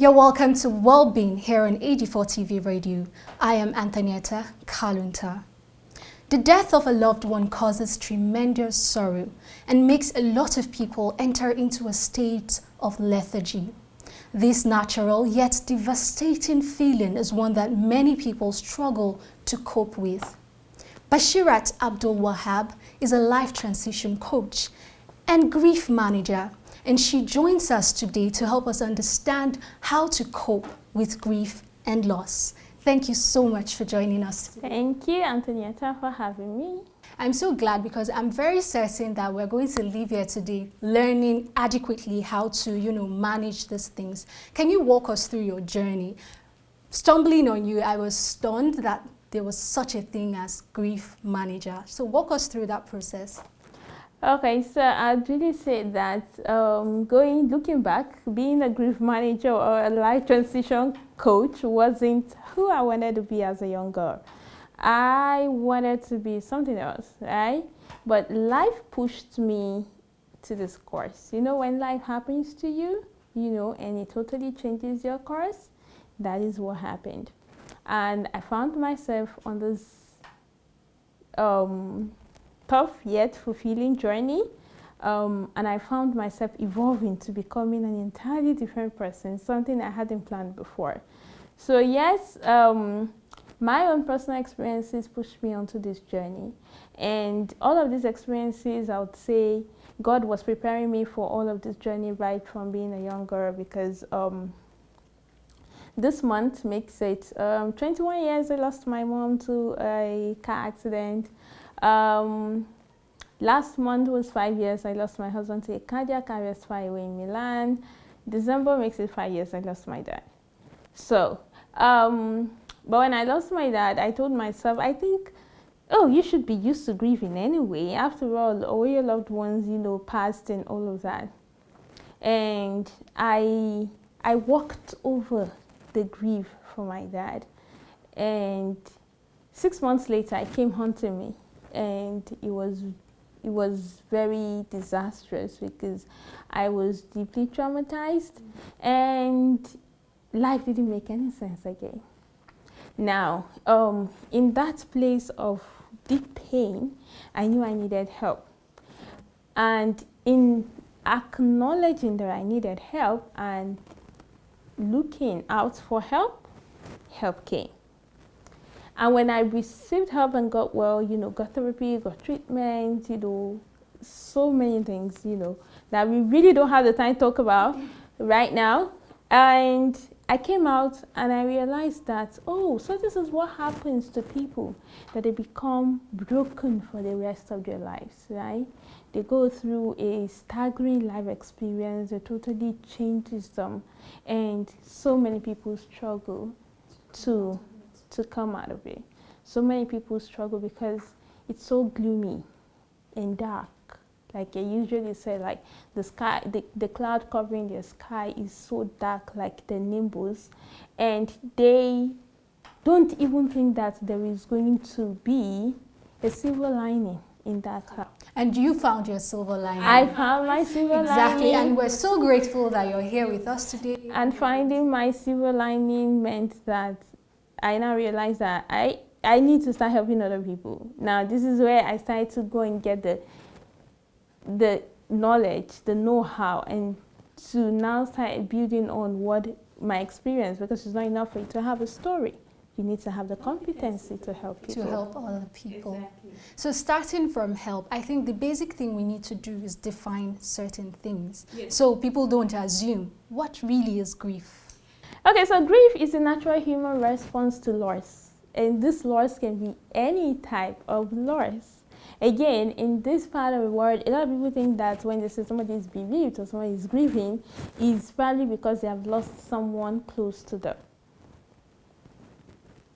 You're welcome to Wellbeing here on AG4 TV Radio. I am Antonietta Kalunta. The death of a loved one causes tremendous sorrow and makes a lot of people enter into a state of lethargy. This natural yet devastating feeling is one that many people struggle to cope with. Bashirat Abdul Wahab is a life transition coach and grief manager, and she joins us today to help us understand how to cope with grief and loss. Thank you so much for joining us today. Thank you, Antonietta, for having me. I'm so glad because I'm very certain that we're going to leave here today learning adequately how to, manage these things. Can you walk us through your journey? Stumbling on you, I was stunned that there was such a thing as grief manager. So walk us through that process. Okay, so I'd really say that looking back, being a grief manager or a life transition coach wasn't who I wanted to be as a young girl. I wanted to be something else, right? But life pushed me to this course. You know, when life happens to you, and it totally changes your course, that is what happened. And I found myself on this tough yet fulfilling journey, and I found myself evolving to becoming an entirely different person, something I hadn't planned before. So yes, my own personal experiences pushed me onto this journey, and all of these experiences, I would say God was preparing me for all of this journey right from being a young girl, because this month makes it 21 years I lost my mom to a car accident. Last month was 5 years I lost my husband to a cardiac arrest far away in Milan. December makes it 5 years I lost my dad. So, but when I lost my dad, I told myself, I think, oh, you should be used to grieving anyway. After all your loved ones, passed and all of that. And I walked over the grief for my dad. And 6 months later, it came haunting me. And it was very disastrous because I was deeply traumatized and life didn't make any sense again. Now, in that place of deep pain, I knew I needed help. And in acknowledging that I needed help and looking out for help, help came. And when I received help and got well, got therapy, got treatment, so many things, that we really don't have the time to talk about right now. And I came out and I realized that, oh, so this is what happens to people, that they become broken for the rest of their lives, right? They go through a staggering life experience that totally changes them. And so many people struggle to come out of it. So many people struggle because it's so gloomy and dark. Like I usually say, like the sky, the cloud covering the sky is so dark, like the nimbus, and they don't even think that there is going to be a silver lining in that cloud. And you found your silver lining. I found my silver lining. Exactly, and we're so grateful that you're here with us today. And finding my silver lining meant that I now realize that I need to start helping other people. Now, this is where I started to go and get the knowledge, the know-how, and to now start building on what my experience, because it's not enough for you to have a story. You need to have the competency to help people. To help other people. Exactly. So starting from help, I think the basic thing we need to do is define certain things. Yes. So people don't assume what really is grief. Okay, so grief is a natural human response to loss. And this loss can be any type of loss. Again, in this part of the world, a lot of people think that when they say somebody is bereaved or somebody is grieving, it's probably because they have lost someone close to them.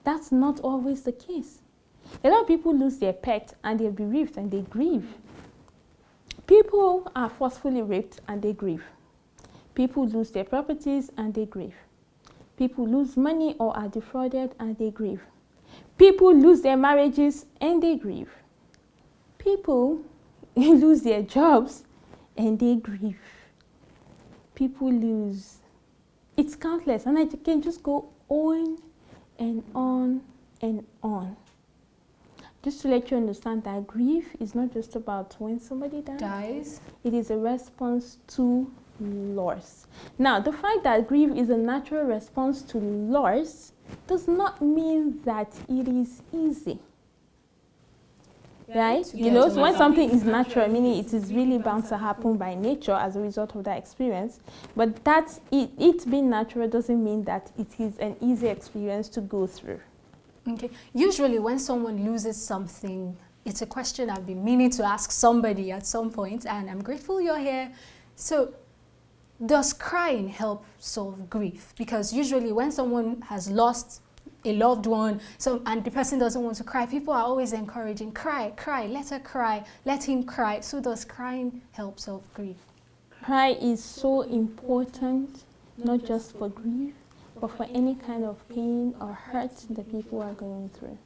That's not always the case. A lot of people lose their pet and they're bereaved and they grieve. People are forcefully raped and they grieve. People lose their properties and they grieve. People lose money or are defrauded and they grieve. People lose their marriages and they grieve. People lose their jobs and they grieve. People lose It's countless, and I can just go on and on and on. Just to let you understand that grief is not just about when somebody dies. It is a response to loss. Now, the fact that grief is a natural response to loss does not mean that it is easy. Right? You know, so when something is natural, meaning it is really bound to happen by nature as a result of that experience, but that's it being natural doesn't mean that it is an easy experience to go through. Okay. Usually when someone loses something, it's a question I've been meaning to ask somebody at some point, and I'm grateful you're here. So, does crying help solve grief? Because usually when someone has lost a loved one, and the person doesn't want to cry, people are always encouraging, cry, let her cry, let him cry. So does crying help solve grief? Cry is so important, not just for grief, but for any kind of pain or hurt that people are going through.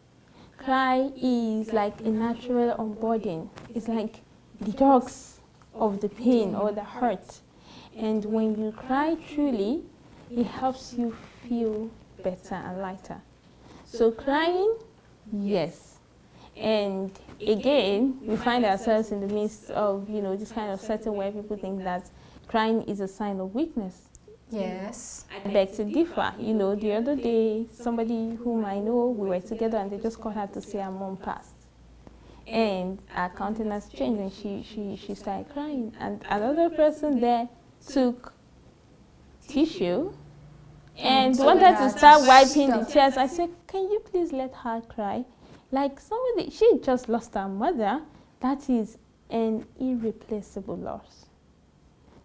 Cry is like a natural onboarding. It's like detox of the pain or the hurt. And when you cry truly, it helps you feel better and lighter. So crying, yes. And again, we find ourselves in the midst of, this kind of setting where people think that crying is a sign of weakness. Yes. I beg to differ. The other day, somebody whom I know, we were together and they just called her to say her mom passed. And her countenance changed and she started crying. And another person there took tissue and wanted to start wiping the tears. I said, can you please let her cry? Like she just lost her mother. That is an irreplaceable loss.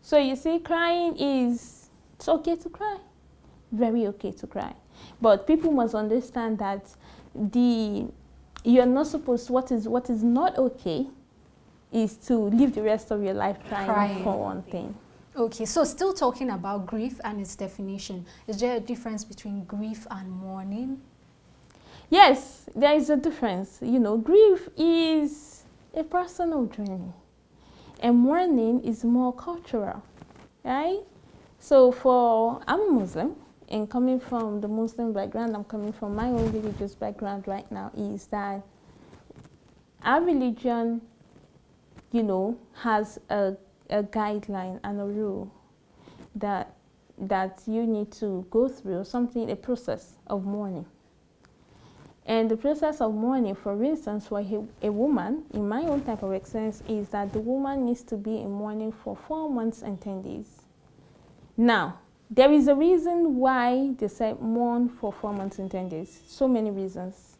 So you see, crying it's okay to cry. Very okay to cry. But people must understand that you're not supposed, what is not okay is to live the rest of your life crying. For one thing. Okay, so still talking about grief and its definition, is there a difference between grief and mourning? Yes, there is a difference. Grief is a personal journey, and mourning is more cultural, right? So I'm a Muslim, and coming from the Muslim background, I'm coming from my own religious background right now, is that our religion, has a guideline and a rule that you need to go through, a process of mourning. And the process of mourning, for instance, for a woman, in my own type of experience, is that the woman needs to be in mourning for 4 months and 10 days. Now, there is a reason why they say mourn for 4 months and 10 days. So many reasons.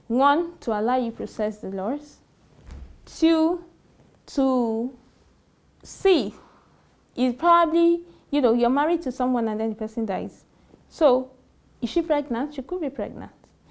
1, to allow you to process the loss. 2, to see. It's probably, you're married to someone and then the person dies. So, is she pregnant? She could be pregnant.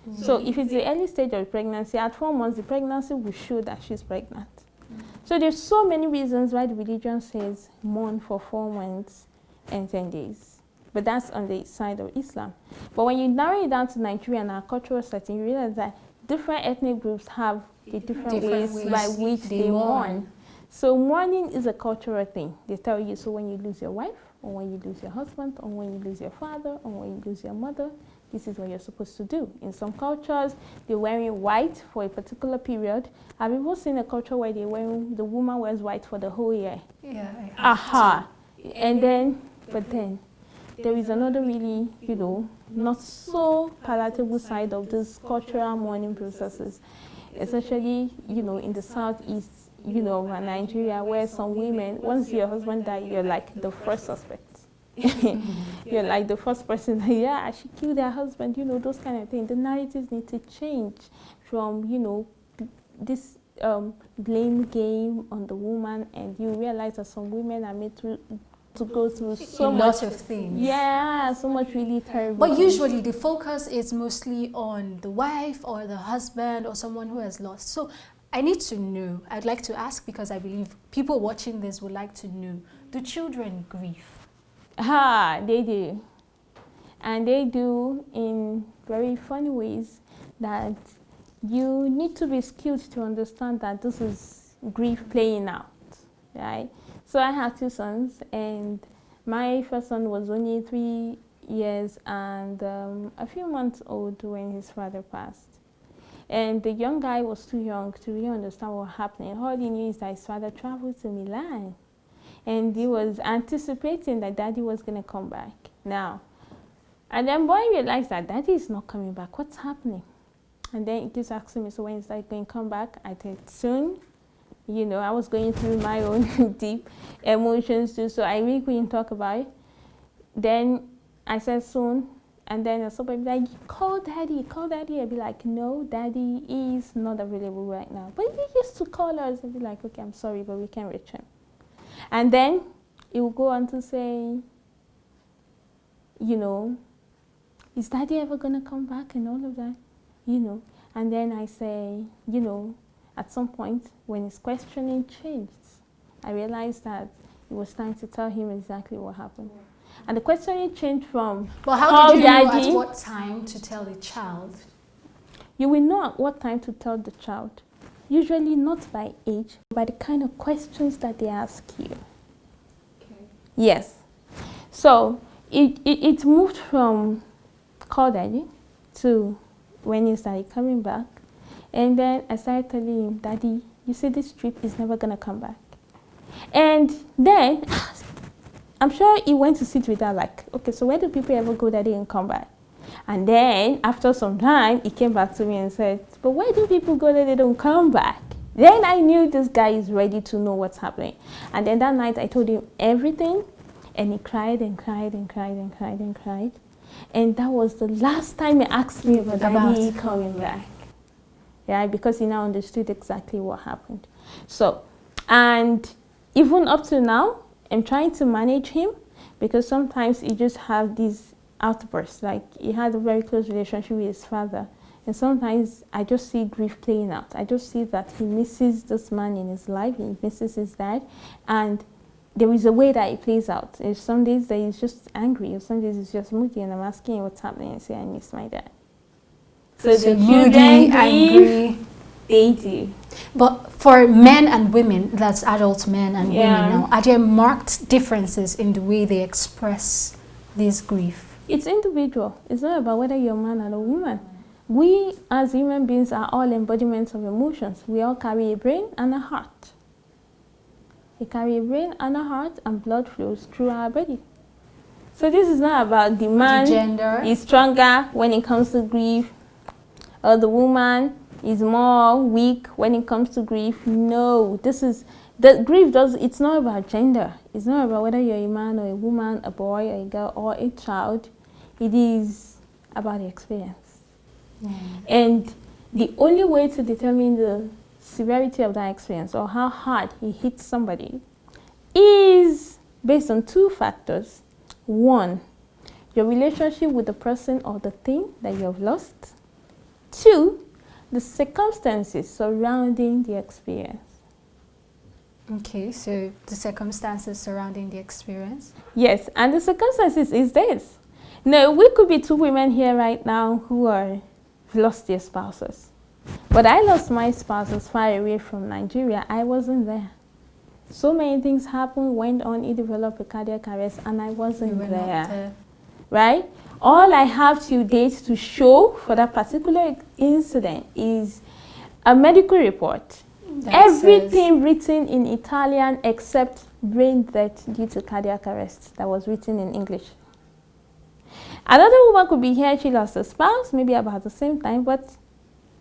Mm-hmm. So, if it's the early stage of pregnancy, at 4 months, the pregnancy will show that she's pregnant. Mm-hmm. So, there's so many reasons why the religion says mourn for 4 months and 10 days. But that's on the side of Islam. But when you narrow it down to Nigeria and our cultural setting, you realize that different ethnic groups have the different ways by which they mourn. So mourning is a cultural thing. They tell you, so when you lose your wife, or when you lose your husband, or when you lose your father, or when you lose your mother, this is what you're supposed to do. In some cultures, they're wearing white for a particular period. I've even seen a culture where the woman wears white for the whole year. Yeah. Aha. And then, there is another really, not so palatable side of this cultural mourning processes, especially, in the southeast, Nigeria, where some women, once your husband dies, you're like the first suspect. You're like the first person, she killed her husband, those kind of things. The narratives need to change from, this blame game on the woman, and you realize that some women are made to go through so much of things. Yeah, so much really terrible. But usually the focus is mostly on the wife or the husband or someone who has lost. So I need to know, I'd like to ask, because I believe people watching this would like to know, do children grieve? They do. And they do in very funny ways that you need to be skilled to understand that this is grief playing out, right? So I have 2 sons, and My first son was only 3 years and a few months old when his father passed. And the young guy was too young to really understand what was happening. All he knew is that his father traveled to Milan. And he was anticipating that daddy was going to come back. Now, and then boy realized that daddy is not coming back. What's happening? And then he keeps asking me, so when is that going to come back? I said, soon. You know, I was going through my own deep emotions too, so I really couldn't talk about it. Then I said soon, and then somebody be like, call daddy. I'd be like, no, daddy is not available right now. But he used to call us. I'd be like, okay, I'm sorry, but we can't reach him. And then he will go on to say, you know, is daddy ever going to come back and all of that, you know. And then I say, you know, at some point, when his questioning changed, I realized that it was time to tell him exactly what happened. And the questioning changed from, well, how did you know at what time to tell the child? You will know at what time to tell the child. Usually not by age, but by the kind of questions that they ask you. Okay. Yes. So it moved from call daddy to when he started coming back. And then I started telling him, daddy, you see this trip is never going to come back. And then I'm sure he went to sit with her like, okay, so where do people ever go that they didn't come back? And then after some time, he came back to me and said, but where do people go that they don't come back? Then I knew this guy is ready to know what's happening. And then that night I told him everything, and he cried and cried and cried and cried and cried. And that was the last time he asked me about daddy coming back. Yeah, because he now understood exactly what happened. So, and even up to now, I'm trying to manage him because sometimes he just have these outbursts. Like he had a very close relationship with his father. And sometimes I just see grief playing out. I just see that he misses this man in his life. He misses his dad. And there is a way that it plays out. There's some days that he's just angry. Or some days he's just moody. And I'm asking him what's happening. And say, I miss my dad. So the children grieve, they do. But for men and women, that's adult men and women now, are there marked differences in the way they express this grief? It's individual. It's not about whether you're a man or a woman. We as human beings are all embodiments of emotions. We all carry a brain and a heart. We carry a brain and a heart, and blood flows through our body. So this is not about the man gender is stronger when it comes to grief, or the woman is more weak when it comes to grief. No, this is, the grief it's not about gender. It's not about whether you're a man or a woman, a boy or a girl or a child. It is about the experience. And the only way to determine the severity of that experience or how hard it hits somebody is based on two factors. One, your relationship with the person or the thing that you have lost. Two, the circumstances surrounding the experience. Okay, so the circumstances surrounding the experience? Yes, and the circumstances is this. Now, we could be two women here right now who have lost their spouses. But I lost my spouses far away from Nigeria. I wasn't there. So many things happened, went on, he developed a cardiac arrest, and I wasn't there. Right? All I have to date to show for that particular incident is a medical report. Everything written in Italian except brain death due to cardiac arrest that was written in English. Another woman could be here, she lost a spouse, maybe about the same time, but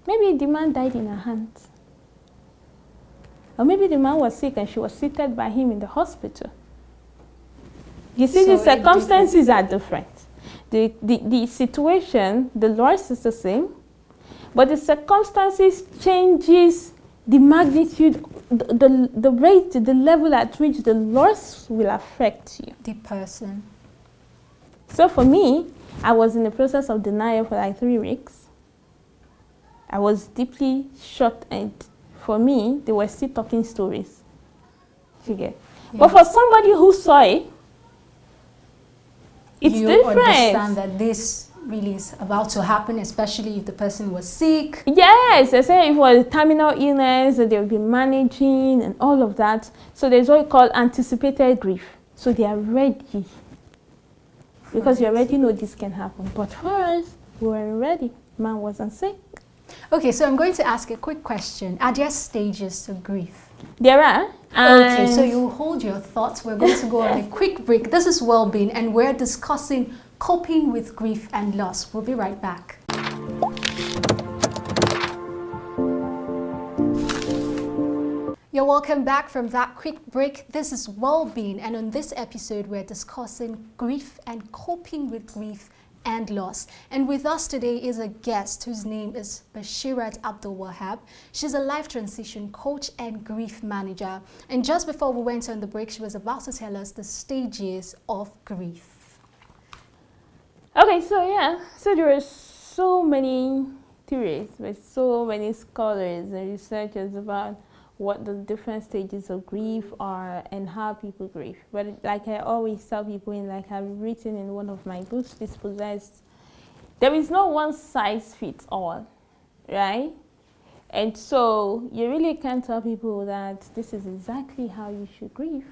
maybe the man died in her hands. Or maybe the man was sick and she was seated by him in the hospital. You see, the circumstances are different. The situation, the loss is the same, but the circumstances changes the magnitude, the rate, the level at which the loss will affect you. The person. So for me, I was in the process of denial for like 3 weeks. I was deeply shocked, and for me, they were still talking stories. You get? Yeah. But for somebody who saw it, it's different. You understand that this really is about to happen, especially if the person was sick. Yes, I say if it was a terminal illness, that they will be managing and all of that. So there's what we call anticipated grief. So they are ready. Because you already know this can happen. But for us, we weren't ready. Man wasn't sick. Okay, so I'm going to ask a quick question. Are there stages to grief? There are. Okay, so you hold your thoughts. We're going to go on a quick break. This is Wellbeing, and we're discussing coping with grief and loss. We'll be right back. You're welcome back from that quick break. This is Wellbeing, and on this episode, we're discussing grief and coping with grief and loss. And with us today is a guest whose name is Bashirat Abdul Wahab. She's a life transition coach and grief manager. And just before we went on the break, she was about to tell us the stages of grief. Okay, so there are so many theories with so many scholars and researchers about what the different stages of grief are and how people grieve. But like I always tell people, in like I've written in one of my books, Dispossessed, there is no one size fits all, right? And so you really can't tell people that this is exactly how you should grieve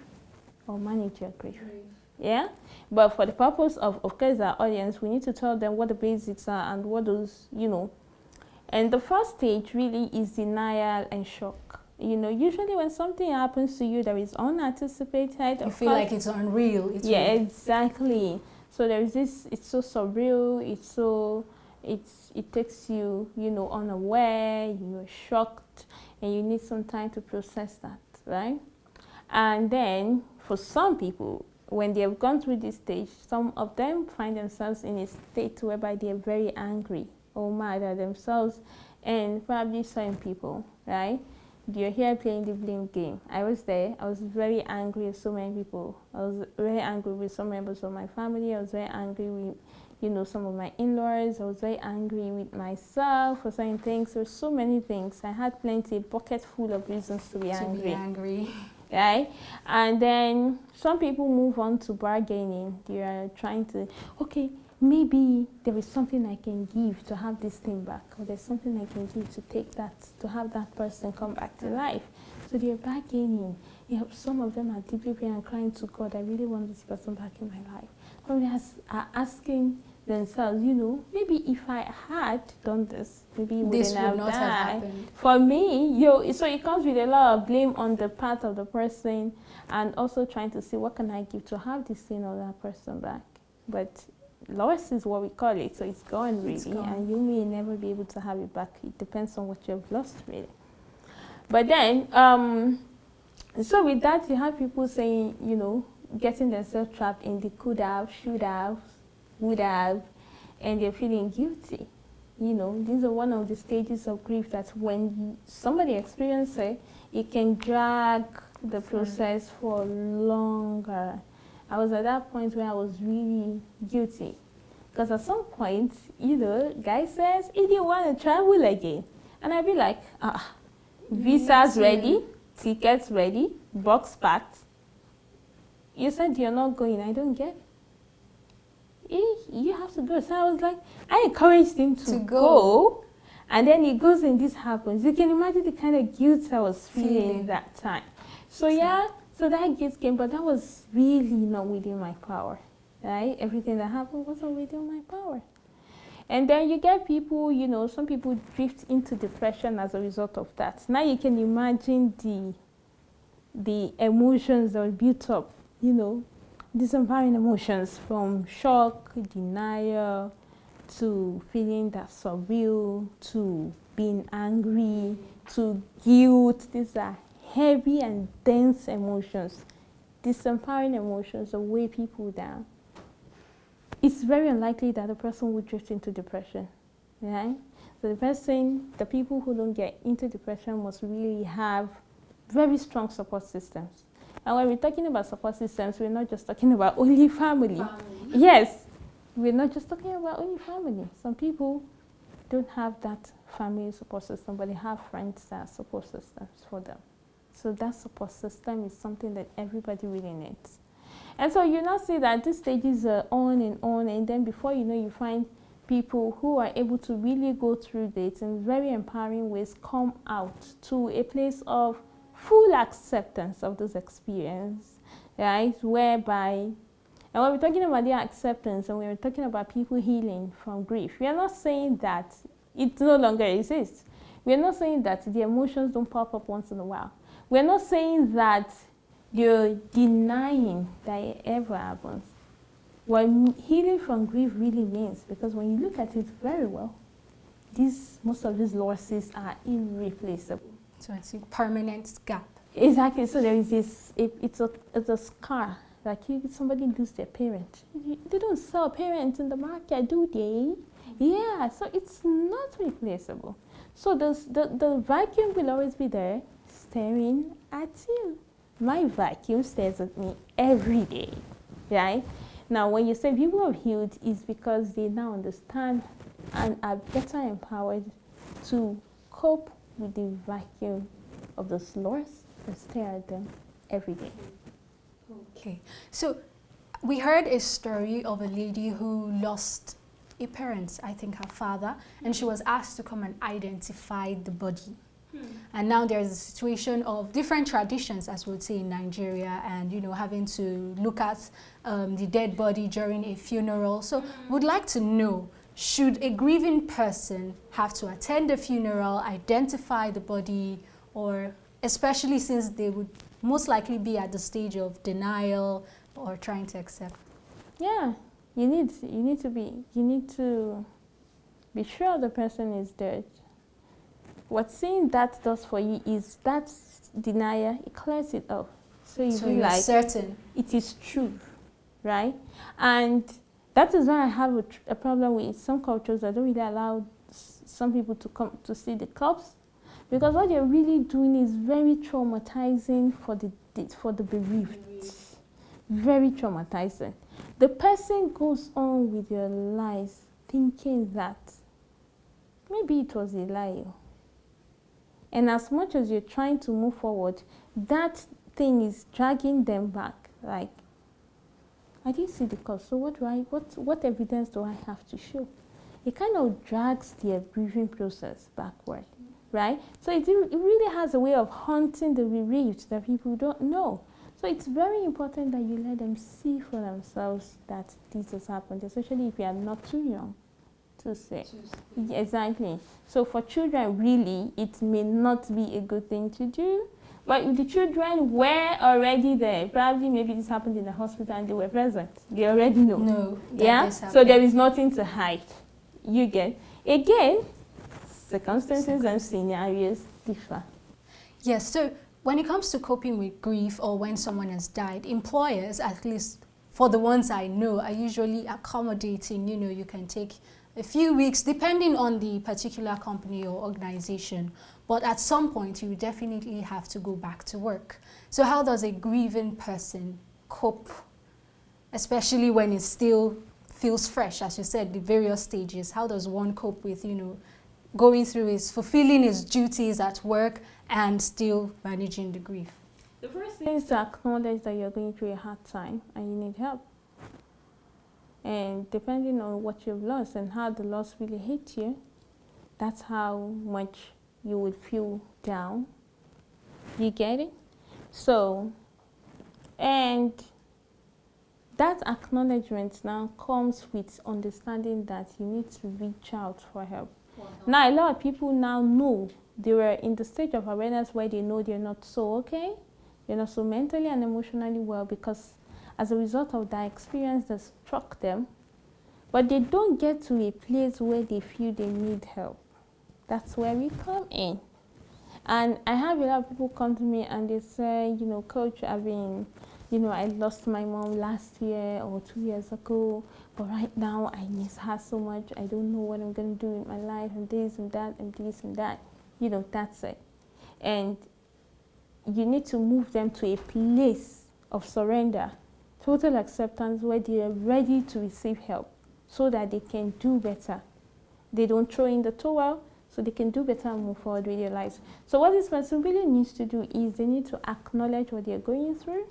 or manage your grief. Yeah? But for the purpose of course, our audience, we need to tell them what the basics are and what those, And the first stage really is denial and shock. Usually when something happens to you that is unanticipated, you feel like it's unreal. Exactly. So there's this, it's so surreal, it takes you, unaware, you're shocked, and you need some time to process that, right? And then for some people, when they have gone through this stage, some of them find themselves in a state whereby they're very angry or mad at themselves and probably certain people, right? You're here playing the blame game. I was there. I was very angry with so many people. I was very angry with some members of my family. I was very angry with, some of my in-laws. I was very angry with myself for certain things. There were so many things. I had plenty, a bucket full of reasons to be angry. Right? And then some people move on to bargaining. They are trying to, okay, maybe there is something I can give to have this thing back, or there's something I can give to take that, to have that person come back to life. So they're bargaining. Some of them are deeply praying and crying to God, I really want this person back in my life. Some of them are asking themselves, maybe if I had done this, maybe it wouldn't have happened. For me, so it comes with a lot of blame on the part of the person, and also trying to see what can I give to have this thing or that person back. But loss is what we call it, so it's gone really, and you may never be able to have it back. It depends on what you have lost really. But then, so with that, you have people saying, getting themselves trapped in the could have, should have, would have, and they're feeling guilty. These are one of the stages of grief that when somebody experiences it, it can drag the process for longer. I was at that point where I was really guilty. Because at some point, guy says, if you want to travel again. And I'd be like, visas ready, tickets ready, box packed. You said you're not going, I don't get it. You have to go. So I was like, I encouraged him to go. And then he goes and this happens. You can imagine the kind of guilt I was feeling that time. So so that guilt came, but that was really not within my power, right? Everything that happened wasn't within my power. And then you get people, some people drift into depression as a result of that. Now you can imagine the emotions that were built up, disempowering emotions from shock, denial, to feeling that surreal, to being angry, to guilt. These are heavy and dense emotions, disempowering emotions that weigh people down. It's very unlikely that a person would drift into depression, right? So the people who don't get into depression must really have very strong support systems. And when we're talking about support systems, we're not just talking about only family. Yes, we're not just talking about only family. Some people don't have that family support system, but they have friends that are support systems for them. So that support system is something that everybody really needs. And so you now see that these stages are on, and then before you know, you find people who are able to really go through this in very empowering ways, come out to a place of full acceptance of this experience, right? Whereby, and when we're talking about the acceptance and when we're talking about people healing from grief, we are not saying that it no longer exists. We are not saying that the emotions don't pop up once in a while. We're not saying that you're denying that it ever happens. What healing from grief really means, because when you look at it very well, most of these losses are irreplaceable. So it's a permanent gap. Exactly. So there is this, it's a scar. Like somebody lose their parent. They don't sell parents in the market, do they? Yeah, so it's not replaceable. So the vacuum will always be there, staring at you. My vacuum stares at me every day, right? Now, when you say people have healed, it's because they now understand and are better empowered to cope with the vacuum of those loss and stare at them every day. Okay, so we heard a story of a lady who lost a parent, I think her father, and she was asked to come and identify the body. And now there's a situation of different traditions, as we would say in Nigeria, and having to look at the dead body during a funeral. So would like to know, should a grieving person have to attend the funeral, identify the body, or especially since they would most likely be at the stage of denial or trying to accept? Yeah, you need to be sure the person is dead. What saying that does for you is that denial, it clears it up. So you're like certain it is true, right? And that is why I have a problem with some cultures that don't really allow some people to come to see the corpse, because what they're really doing is very traumatizing for the bereaved. Very traumatizing. The person goes on with their lives thinking that maybe it was a lie. And as much as you're trying to move forward, that thing is dragging them back. Like, I didn't see the cause, so what evidence do I have to show? It kind of drags their grieving process backward, right? So it really has a way of haunting the bereaved that people don't know. So it's very important that you let them see for themselves that this has happened, especially if you are not too young to say. Exactly. So for children, really, it may not be a good thing to do. But if the children were already there, probably maybe this happened in the hospital and they were present. They already know. No. Yeah? So there is nothing to hide. You get. Again, circumstances and scenarios differ. Yes, so when it comes to coping with grief or when someone has died, employers, at least for the ones I know, are usually accommodating. You can take a few weeks, depending on the particular company or organization. But at some point, you definitely have to go back to work. So how does a grieving person cope, especially when it still feels fresh, as you said, the various stages? How does one cope with, going through fulfilling his duties at work and still managing the grief? The first thing is to acknowledge that you're going through a hard time and you need help. And depending on what you've lost and how the loss really hit you, that's how much you would feel down. You get it? So, and that acknowledgement now comes with understanding that you need to reach out for help. Now, a lot of people now know they were in the stage of awareness where they know they're not so okay, they're not so mentally and emotionally well, because as a result of that experience that struck them, but they don't get to a place where they feel they need help. That's where we come in. And I have a lot of people come to me and they say, Coach, I lost my mom last year or 2 years ago, but right now I miss her so much. I don't know what I'm going to do in my life, and this and that and this and that. That's it. And you need to move them to a place of surrender, total acceptance, where they are ready to receive help so that they can do better. They don't throw in the towel, so they can do better and move forward with their lives. So what this person really needs to do is they need to acknowledge what they're going through.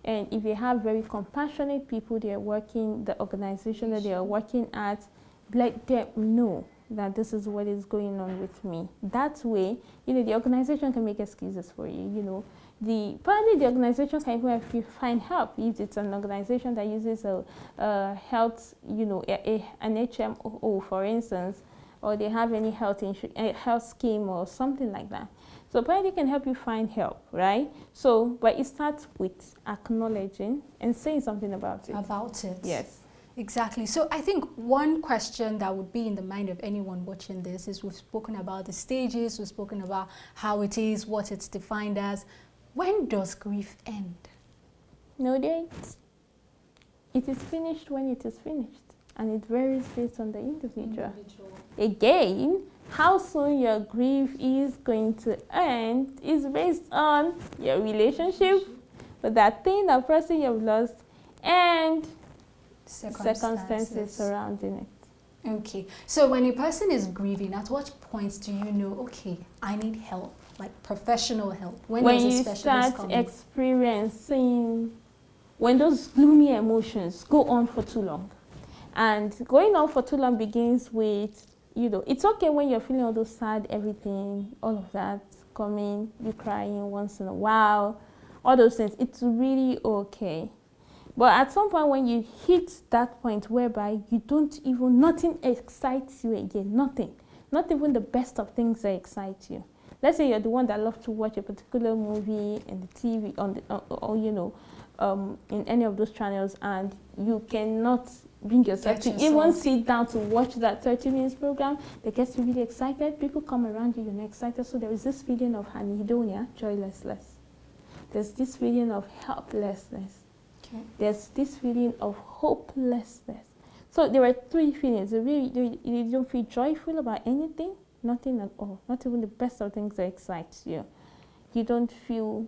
And if they have very compassionate people, the organization that they are working at, let them know that this is what is going on with me. That way, the organization can make excuses for you, Probably the organization can help you find help if it's an organization that uses a health, an HMO, for instance, or they have any health scheme or something like that. So probably they can help you find help, right? So, but it starts with acknowledging and saying something about it. About it. Yes. Exactly. So I think one question that would be in the mind of anyone watching this is, we've spoken about the stages, we've spoken about how it is, what it's defined as. When does grief end? No date. It is finished when it is finished, and it varies based on the individual. Again, how soon your grief is going to end is based on your relationship with that thing, that person you've lost, and circumstances surrounding it. Okay, so when a person is grieving, at what points do you know, okay, I need help, like professional help? When you start experiencing, when those gloomy emotions go on for too long. And going on for too long begins with, it's okay when you're feeling all those sad, everything, all of that coming, you crying once in a while, all those things, it's really okay. But at some point when you hit that point whereby nothing excites you again, nothing, not even the best of things that excite you. Let's say you're the one that loves to watch a particular movie in the TV, in any of those channels, and you cannot bring yourself to even sit down to watch that 30 minutes program. They get you really excited. People come around you, you're not excited. So there is this feeling of anhedonia, joylessness. There's this feeling of helplessness. Okay. There's this feeling of hopelessness. So there are three feelings. You don't feel joyful about anything, nothing at all. Not even the best of things that excite you. You don't feel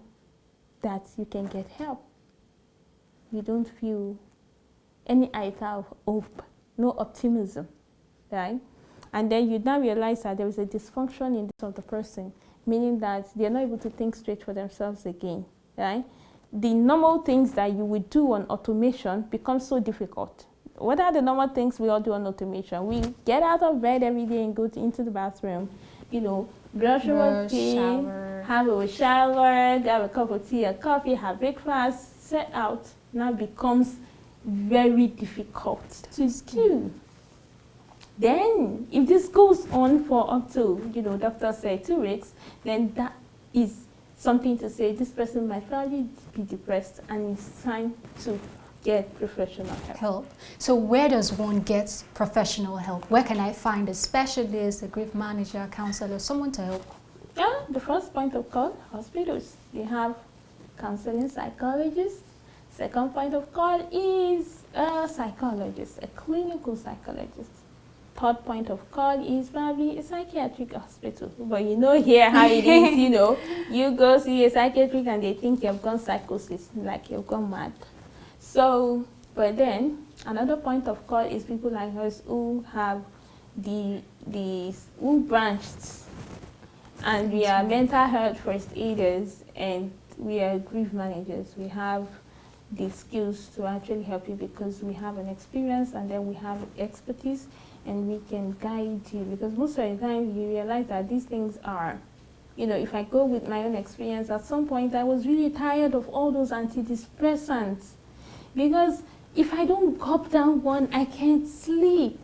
that you can get help. You don't feel any iota of hope, no optimism, right? And then you now realize that there is a dysfunction in the person, meaning that they're not able to think straight for themselves again, right? The normal things that you would do on automation become so difficult. What are the normal things we all do on automation? We get out of bed every day and go into the bathroom, brush our teeth, have a shower, have a cup of tea or coffee, have breakfast, set out. Now becomes very difficult to do. Then, if this goes on for up to, doctor said 2 weeks, then that is something to say this person might probably be depressed, and it's time to get professional help. So where does one get professional help? Where can I find a specialist, a grief manager, a counselor, someone to help? Yeah, the first point of call, hospitals. They have counseling psychologists. Second point of call is a psychologist, a clinical psychologist. Third point of call is probably a psychiatric hospital. But here how it is, you go see a psychiatric and they think you've gone psychosis, like you've gone mad. So, but then another point of call is people like us who have who branched, and we are mental health first aiders and we are grief managers. We have the skills to actually help you because we have an experience and then we have expertise and we can guide you, because most of the time you realize that these things are, if I go with my own experience, at some point I was really tired of all those antidepressants, because if I don't gulp down one, I can't sleep.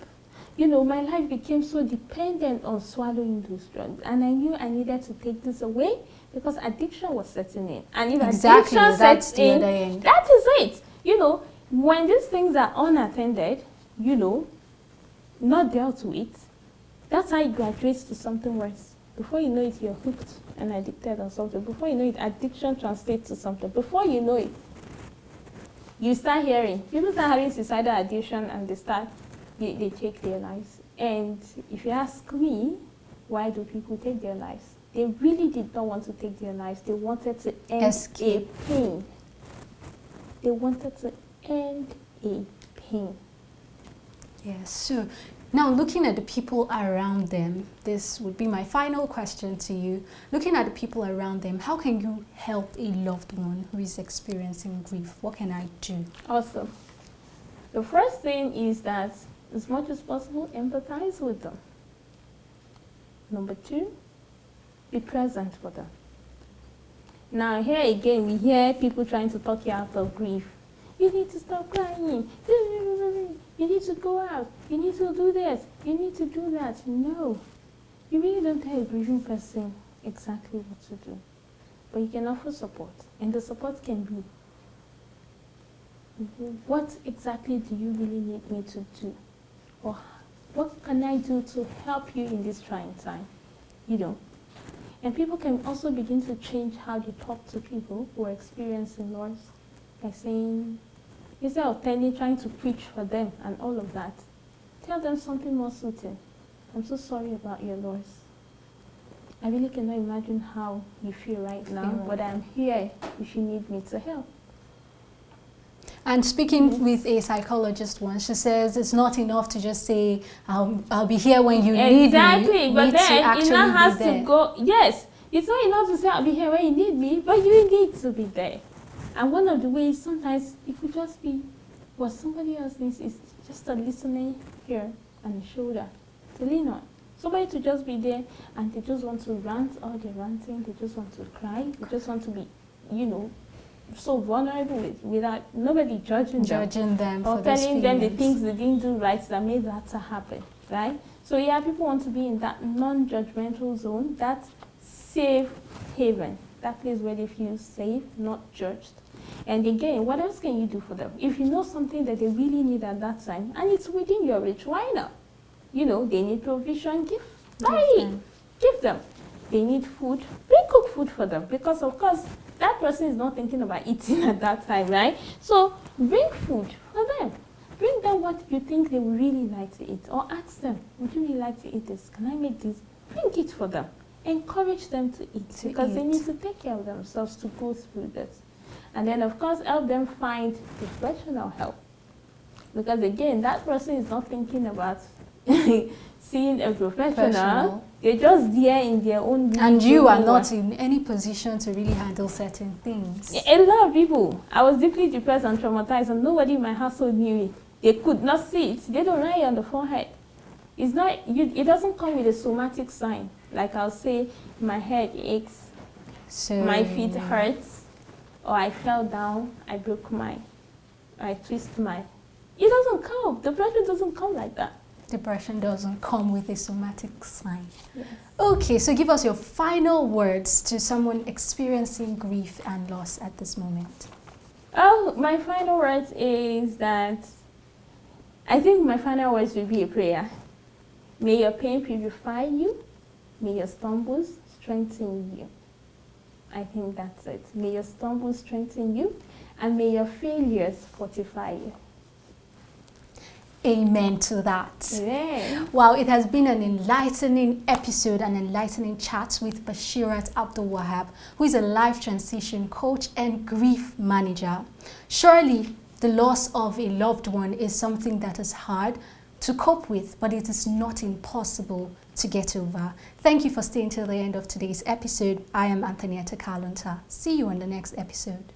My life became so dependent on swallowing those drugs, and I knew I needed to take this away because addiction was setting in. And if addiction sets in, that is it. When these things are unattended, not dealt with, that's how it graduates to something worse. Before you know it, you're hooked and addicted on something. Before you know it, addiction translates to something. Before you know it, you start hearing people start having suicidal ideation and they take their lives. And if you ask me, why do people take their lives? They really did not want to take their lives. They wanted to end a pain. They wanted to end a pain. Yes, so now looking at the people around them, this would be my final question to you. Looking at the people around them, how can you help a loved one who is experiencing grief? What can I do? Awesome. The first thing is that, as much as possible, empathize with them. Number 2, be present for them. Now here again, we hear people trying to talk you out of grief. You need to stop crying. You need to go out. You need to do this. You need to do that. No. You really don't tell a grieving person exactly what to do. But you can offer support. And the support can be, what exactly do you really need me to do? Or what can I do to help you in this trying time? And people can also begin to change how they talk to people who are experiencing loss, by saying, instead of trying to preach for them and all of that, tell them something more soothing. I'm so sorry about your loss. I really cannot imagine how you feel right now, but I'm here if you need me to help. And speaking with a psychologist once, she says it's not enough to just say, I'll be here when you need me. Exactly, but then it now has to go, yes, it's not enough to say I'll be here when you need me, but you need to be there. And one of the ways sometimes it could just be what somebody else needs is just a listening ear and a shoulder to lean on. Somebody to just be there and they just want to rant all they're ranting, they just want to cry, they just want to be, so vulnerable without nobody judging them or telling them the things they didn't do right that made that to happen, right? So yeah, people want to be in that non-judgmental zone, that safe haven, that place where they feel safe, not judged. And again, what else can you do for them? If you know something that they really need at that time, and it's within your reach, why not? They need provision, give them. They need food, cook food for them, because of course, that person is not thinking about eating at that time, right? So bring food for them. Bring them what you think they would really like to eat, or ask them, would you really like to eat this? Can I make this? Bring it for them. Encourage them to eat, because they need to take care of themselves to go through this. And then, of course, help them find professional help. Because again, that person is not thinking about seeing a professional. They're just there in their own room. And you are not in any position to really handle certain things. A lot of people, I was deeply depressed and traumatized, and nobody in my household knew it. They could not see it. They don't write it on the forehead. It's not, it doesn't come with a somatic sign. Like I'll say, my head aches, my feet hurts, or I fell down, I twist my. It doesn't come. Depression doesn't come like that. Depression doesn't come with a somatic sign. Yes. Okay, so give us your final words to someone experiencing grief and loss at this moment. Oh, my final words is that I think my final words will be a prayer. May your pain purify you. May your stumbles strengthen you. I think that's it. May your stumbles strengthen you, and may your failures fortify you. Amen to that. Amen. Wow, it has been an enlightening episode, an enlightening chat with Bashirat Abdul Wahab, who is a life transition coach and grief manager. Surely, the loss of a loved one is something that is hard to cope with, but it is not impossible to get over. Thank you for staying till the end of today's episode. I am Anthonyetta Kalunta. See you on the next episode.